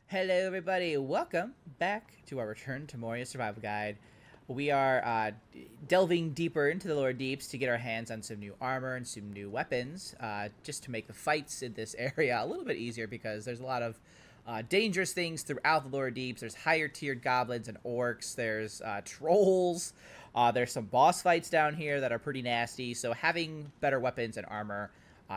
Hello, everybody. Welcome back to our Return to Moria Survival Guide. We are delving deeper into the lower deeps to get our hands on some new armor and some new weapons, just to make the fights in this area a little bit easier because there's a lot of dangerous things throughout the lower deeps. There's higher tiered goblins and orcs. There's trolls. There's some boss fights down here that are pretty nasty. So having better weapons and armor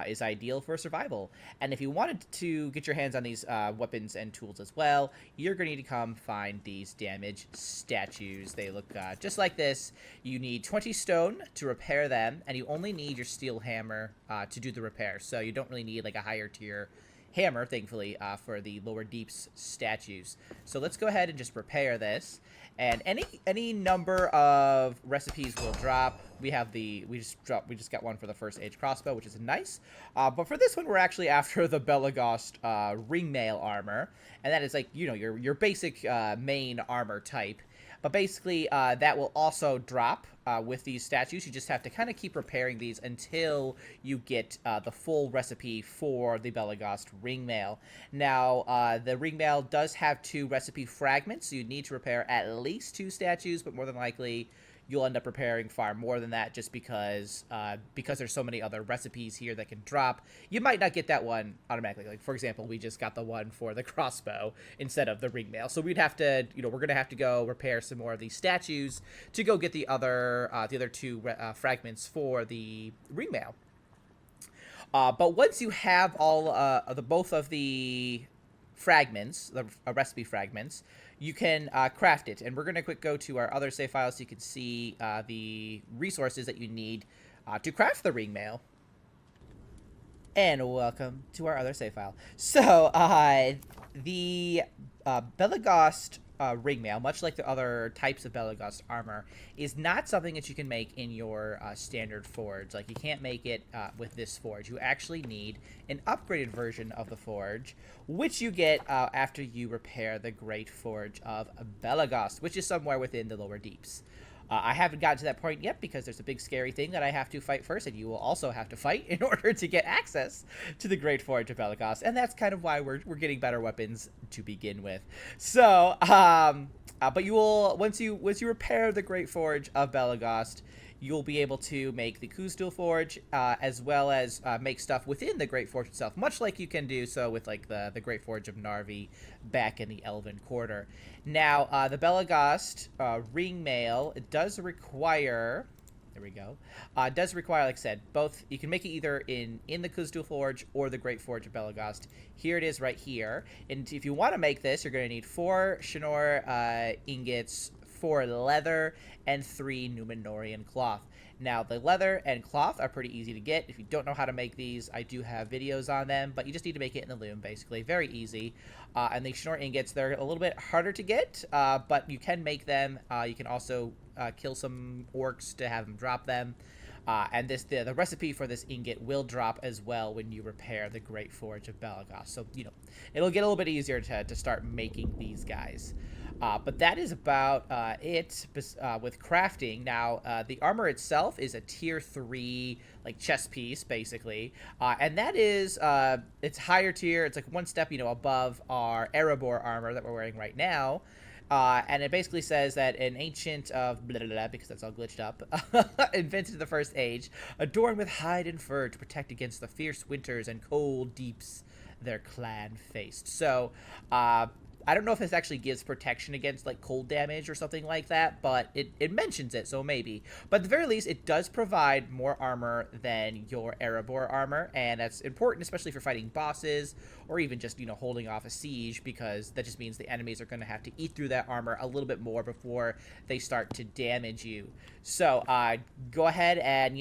is ideal for survival. And if you wanted to get your hands on these weapons and tools as well, you're going to need to come find these damage statues. They look just like this. You need 20 stone to repair them, and you only need your steel hammer to do the repair. So you don't really need like a higher tier hammer, thankfully, for the lower deeps statues. So let's go ahead and just repair this. And any number of recipes will drop. We just got one for the first age crossbow, which is nice. But for this one, we're actually after the Belegost Ringmail armor, and that is like your basic main armor type. But basically, that will also drop with these statues. You just have to kind of keep repairing these until you get the full recipe for the Belegost Ringmail. Now, the Ringmail does have 2 recipe fragments, so you need to repair at least 2 statues, but more than likely you'll end up repairing far more than that just because there's so many other recipes here that can drop. You might not get that one automatically. Like, for example, we just got the one for the crossbow instead of the ringmail. So we'd have to, we're going to have to go repair some more of these statues to go get the other 2 fragments for the ringmail. But once you have all both of the fragments, the recipe fragments, you can craft it. And we're going to quick go to our other save files so you can see the resources that you need to craft the ringmail. And welcome to our other save file. So the Belegost ringmail, much like the other types of Belegost armor, is not something that you can make in your standard forge. Like, you can't make it with this forge. You actually need an upgraded version of the forge, which you get after you repair the Great Forge of Belegost, which is somewhere within the lower deeps. I haven't gotten to that point yet because there's a big scary thing that I have to fight first, and you will also have to fight in order to get access to the Great Forge of Belegost, and that's kind of why we're getting better weapons to begin with. So, but you will once you repair the Great Forge of Belegost, you'll be able to make the Kuzdul Forge, as well as make stuff within the Great Forge itself, much like you can do so with like the Great Forge of Narvi back in the Elven Quarter. Now, the Belegost Ringmail, it does require... There we go. It does require, like I said, both. You can make it either in the Kuzdul Forge or the Great Forge of Belegost. Here it is right here. And if you want to make this, you're going to need 4 Shinor ingots, 4 leather, and 3 Numenorian cloth. Now, the leather and cloth are pretty easy to get. If you don't know how to make these, I do have videos on them, but you just need to make it in the loom, basically. Very easy. And the Shinor ingots, they're a little bit harder to get, but you can make them. You can also kill some orcs to have them drop them. And the recipe for this ingot will drop as well when you repair the Great Forge of Belegost. So, it'll get a little bit easier to start making these guys. But that is about it with crafting. Now, the armor itself is a tier 3, like, chest piece, basically. And that is, it's higher tier. It's like one step, above our Erebor armor that we're wearing right now. And it basically says that an ancient of blah, blah, blah, because that's all glitched up, invented in the first age, adorned with hide and fur to protect against the fierce winters and cold deeps their clan faced. So, I don't know if this actually gives protection against, like, cold damage or something like that, but it mentions it, so maybe. But at the very least, it does provide more armor than your Erebor armor, and that's important, especially for fighting bosses, or even just, holding off a siege, because that just means the enemies are going to have to eat through that armor a little bit more before they start to damage you. So, go ahead and,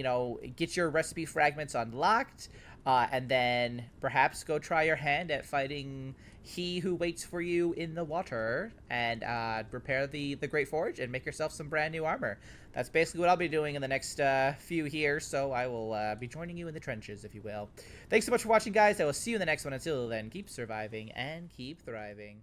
get your recipe fragments unlocked, and then perhaps go try your hand at fighting he who waits for you in the water, and repair the Great Forge and make yourself some brand new armor. That's basically what I'll be doing in the next few here, so I will be joining you in the trenches, if you will. Thanks so much for watching, guys. I will see you in the next one. Until then, keep surviving and keep thriving.